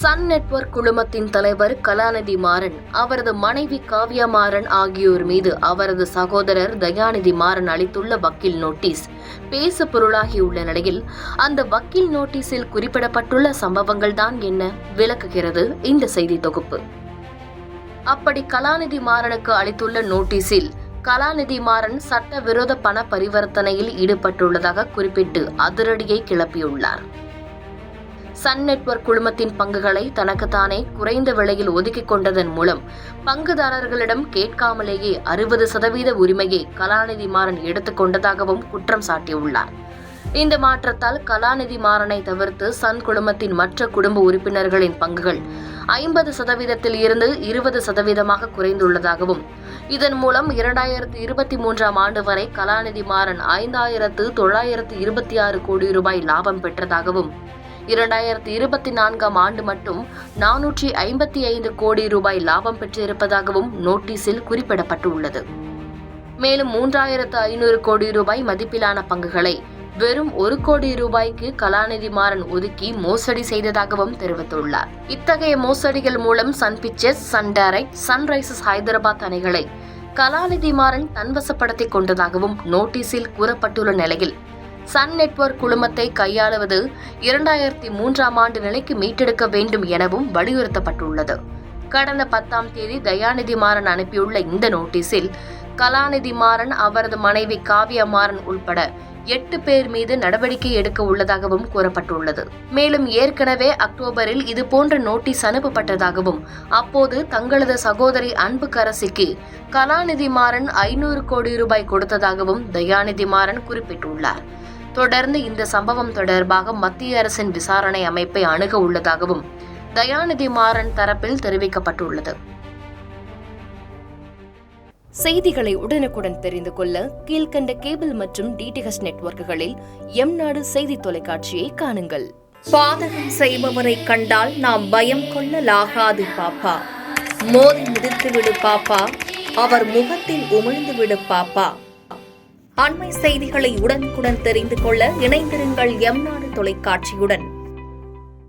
Sun network குழுமத்தின் தலைவர் கலாநிதி மாறன், அவரது மனைவி காவ்யா மாறன் ஆகியோர் மீது அவரது சகோதரர் தயாநிதி மாறன் அளித்துள்ள வக்கீல் நோட்டீஸ் பேசு பொருளாகியுள்ள நிலையில், அந்த வக்கீல் நோட்டீஸில் குறிப்பிடப்பட்டுள்ள சம்பவங்கள் தான் என்ன விளக்குகிறது இந்த செய்தி தொகுப்பு. அப்படி கலாநிதி மாறனுக்கு அளித்துள்ள நோட்டீஸில், கலாநிதி மாறன் சட்டவிரோத பண பரிவர்த்தனையில் ஈடுபட்டுள்ளதாக குறிப்பிட்டு அதிரடியை கிளப்பியுள்ளார். சன் நெட்வொர்க் குழுமத்தின் பங்குகளை தனக்குத்தானே குறைந்த விலையில் ஒதுக்கிக் கொண்டதன் மூலம் பங்குதாரர்களிடம் கேட்காமலேயே 60% உரிமையை கலாநிதி மாறன் எடுத்துக் கொண்டதாகவும் குற்றம் சாட்டியுள்ளார். இந்த மாற்றத்தால் கலாநிதி மாறனை தவிர்த்து சன் குழுமத்தின் மற்ற குடும்ப உறுப்பினர்களின் பங்குகள் 50% இருந்து 20% குறைந்துள்ளதாகவும், இதன் மூலம் 2023 ஆண்டு வரை கலாநிதி மாறன் 5,926 கோடி ரூபாய் லாபம் பெற்றதாகவும், 2024 ஆண்டு மட்டும் 455 கோடி ரூபாய் லாபம் பெற்றிருப்பதாகவும் நோட்டீஸில் குறிப்பிடப்பட்டுள்ளது. மேலும் 3,500 கோடி ரூபாய் மதிப்பிலான பங்குகளை வெறும் 1 கோடி ரூபாய்க்கு கலாநிதி மாறன் ஒதுக்கி மோசடி செய்ததாகவும் தெரிவித்துள்ளார். இத்தகைய மோசடிகள் மூலம் Sun Pictures, Sun Direct, Sunrisers Hyderabad அணிகளை கலாநிதி மாறன் தன்வசப்படுத்திக் கொண்டதாகவும் நோட்டீஸில் கூறப்பட்டுள்ள நிலையில், சன் நெட்வொர்க் குழுமத்தை கையாளுவது 2003 ஆண்டு நிலைக்கு மீட்டெடுக்க வேண்டும் எனவும் வலியுறுத்தப்பட்டுள்ளது. கடந்த 10ஆம் தேதி தயாநிதி மாறன் அனுப்பியுள்ள இந்த நோட்டீஸில், கலாநிதி மாறன், அவரது மனைவி காவ்யா மாறன் உள்பட 8 பேர் மீது நடவடிக்கை எடுக்க உள்ளதாகவும் கூறப்பட்டுள்ளது. மேலும் ஏற்கனவே அக்டோபரில் இதுபோன்ற நோட்டீஸ் அனுப்பப்பட்டதாகவும், அப்போது தங்களது சகோதரி அன்புக்கரசிக்கு கலாநிதி மாறன் 500 கோடி ரூபாய் கொடுத்ததாகவும் தயாநிதி மாறன் குறிப்பிட்டுள்ளார். தொடர்ந்து இந்த சம்பவம் தொடர்பாக மத்திய அரசின் விசாரணை அமைப்பை அணுக உள்ளதாகவும் தயாநிதி மாறன் தரப்பில் தெரிவிக்கப்பட்டுள்ளது. செய்திகளை உடனுக்குடன் தெரிந்து கொள்ள கீழ்கண்ட கேபிள் மற்றும் டிடிஎச் நெட்வொர்க்குகளில் எம்நாடு செய்தி தொலைக்காட்சியை காணுங்கள். பாதகம் செய்பவரை கண்டால் நாம் பயம் கொள்ளலாகாது பாப்பா. மோதி மிதித்துவிடு பாப்பா, அவர் முகத்தில் உமிழ்ந்துவிடு பாப்பா. அண்மை செய்திகளை உடனுக்குடன் தெரிந்து கொள்ள இணைந்திருங்கள் எம்நாடு தொலைக்காட்சியுடன்.